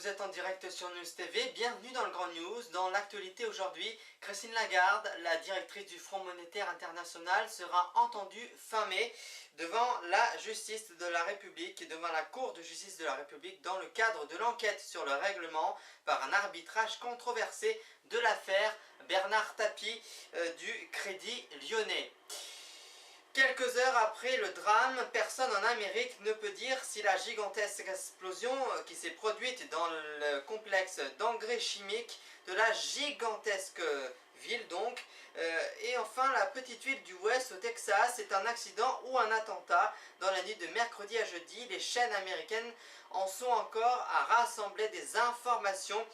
vous êtes en direct sur News TV, bienvenue dans le Grand News. Dans l'actualité aujourd'hui, Christine Lagarde, la directrice du Fonds monétaire international, sera entendue fin mai devant la justice de la République, devant la Cour de justice de la République, dans le cadre de l'enquête sur le règlement par un arbitrage controversé de l'affaire Bernard Tapie du Crédit Lyonnais. Quelques heures après le drame, personne en Amérique ne peut dire si la gigantesque explosion qui s'est produite dans le complexe d'engrais chimiques de la gigantesque ville donc, et enfin la petite ville du Ouest au Texas est un accident ou un attentat. Dans la nuit de mercredi à jeudi, les chaînes américaines en sont encore à rassembler des informations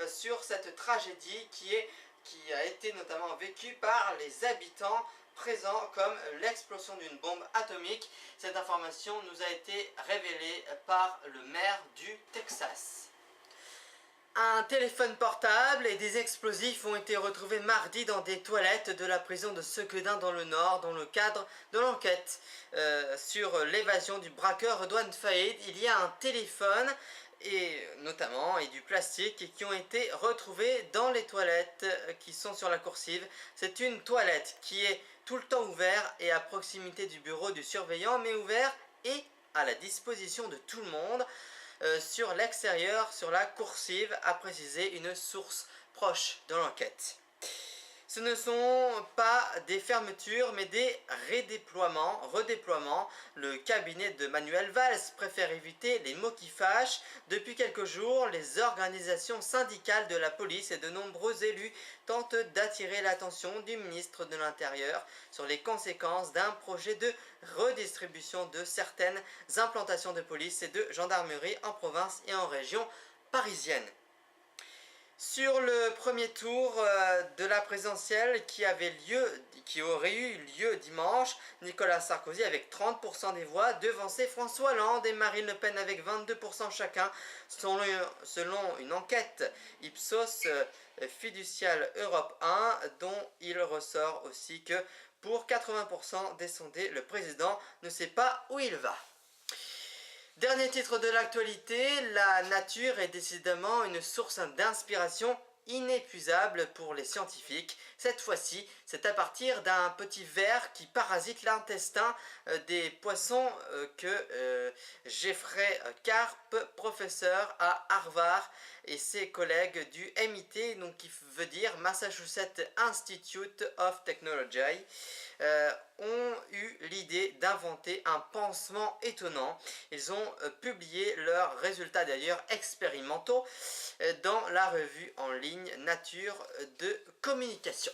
sur cette tragédie qui a été notamment vécue par les habitants présent comme l'explosion d'une bombe atomique. Cette information nous a été révélée par le maire du Texas. Un téléphone portable et des explosifs ont été retrouvés mardi dans des toilettes de la prison de Sequedin dans le Nord dans le cadre de l'enquête sur l'évasion du braqueur Redouane Faïd. Il y a un téléphone et du plastique qui ont été retrouvés dans les toilettes qui sont sur la coursive. C'est une toilette qui est tout le temps ouverte et à proximité du bureau du surveillant, mais ouvert et à la disposition de tout le monde sur l'extérieur, sur la coursive, a précisé une source proche de l'enquête. Ce ne sont pas des fermetures mais des redéploiements. Le cabinet de Manuel Valls préfère éviter les mots qui fâchent. Depuis quelques jours, les organisations syndicales de la police et de nombreux élus tentent d'attirer l'attention du ministre de l'Intérieur sur les conséquences d'un projet de redistribution de certaines implantations de police et de gendarmerie en province et en région parisienne. Sur le premier tour de la présidentielle qui aurait eu lieu dimanche, Nicolas Sarkozy avec 30% des voix devançait François Hollande et Marine Le Pen avec 22% chacun, selon une enquête Ipsos Fiducial Europe 1, dont il ressort aussi que pour 80% des sondés, le président ne sait pas où il va. Dernier titre de l'actualité, la nature est décidément une source d'inspiration inépuisable pour les scientifiques. Cette fois-ci, c'est à partir d'un petit ver qui parasite l'intestin des poissons que Jeffrey Karp, professeur à Harvard, et ses collègues du MIT, donc qui veut dire Massachusetts Institute of Technology, ont eu l'idée d'inventer un pansement étonnant. Ils ont publié leurs résultats d'ailleurs expérimentaux dans la revue en ligne Nature de communication.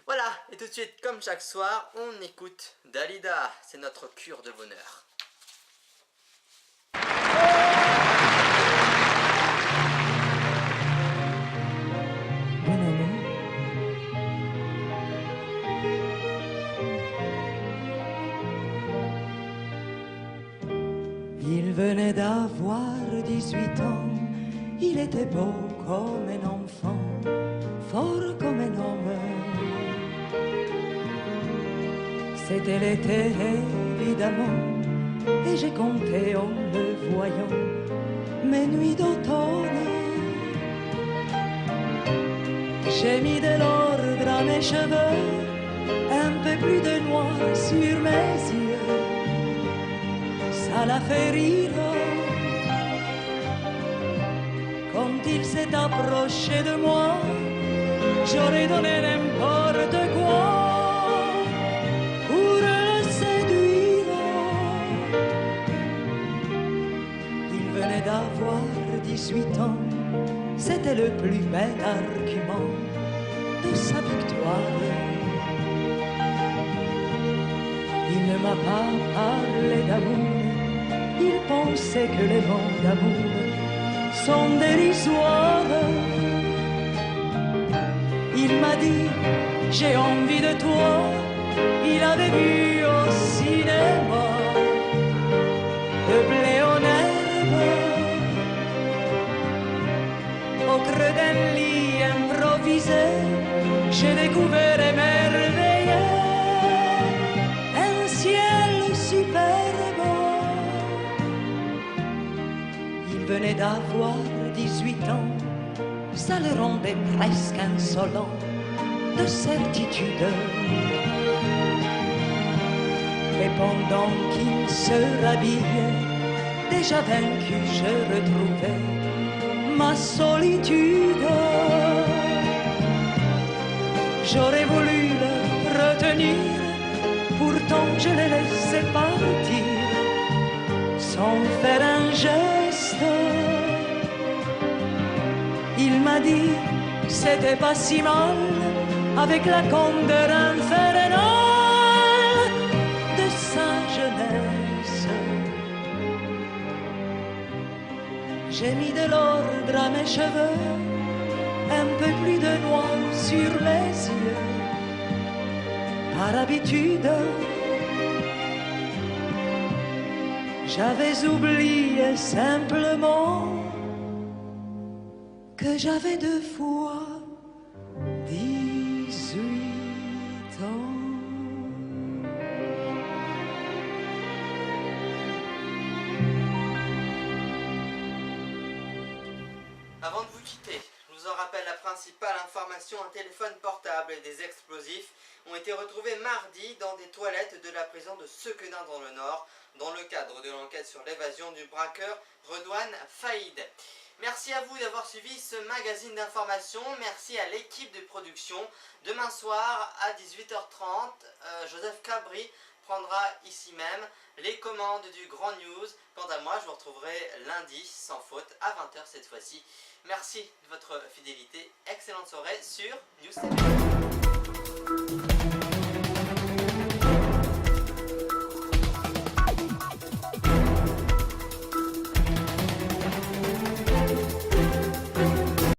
Voilà, et tout de suite, comme chaque soir, on écoute Dalida, c'est notre cure de bonheur. Il venait d'avoir 18 ans, il était beau comme un enfant, fort comme un homme. C'était l'été évidemment, et j'ai compté en le voyant mes nuits d'automne. J'ai mis de l'ordre à mes cheveux, un peu plus de noir sur mes yeux. Ça l'a fait rire quand il s'est approché de moi. J'aurais donné n'importe quoi pour le séduire. Il venait d'avoir 18 ans, c'était le plus bel argument de sa victoire. Il ne m'a pas parlé d'amour, il pensait que les vents d'amour sont dérisoires. Il m'a dit, j'ai envie de toi. Il avait vu au cinéma le blé en herbe. Au creux d'un lit improvisé, j'ai découvert émerveillé un ciel superbe. venait d'avoir 18 ans, ça le rendait presque insolent de certitude. Et pendant qu'il se rhabillait, déjà vaincu, je retrouvais ma solitude. J'aurais voulu le retenir, pourtant je l'ai laissé partir sans faire un geste. Il m'a dit c'était pas si mal avec la candeur infernale de sa jeunesse. J'ai mis de l'ordre à mes cheveux, un peu plus de noir sur les yeux. Par habitude, j'avais oublié simplement que j'avais 2 fois 18 ans. Avant de vous quitter, je vous en rappelle la principale information, un téléphone portable et des explosifs ont été retrouvés mardi dans des toilettes de la prison de Sequedin dans le Nord, dans le cadre de l'enquête sur l'évasion du braqueur Redouane Faïd. Merci à vous d'avoir suivi ce magazine d'information, merci à l'équipe de production. Demain soir à 18h30, Joseph Cabri prendra ici même les commandes du Grand News. Quant à moi, je vous retrouverai lundi sans faute à 20h cette fois-ci. Merci de votre fidélité, excellente soirée sur News TV.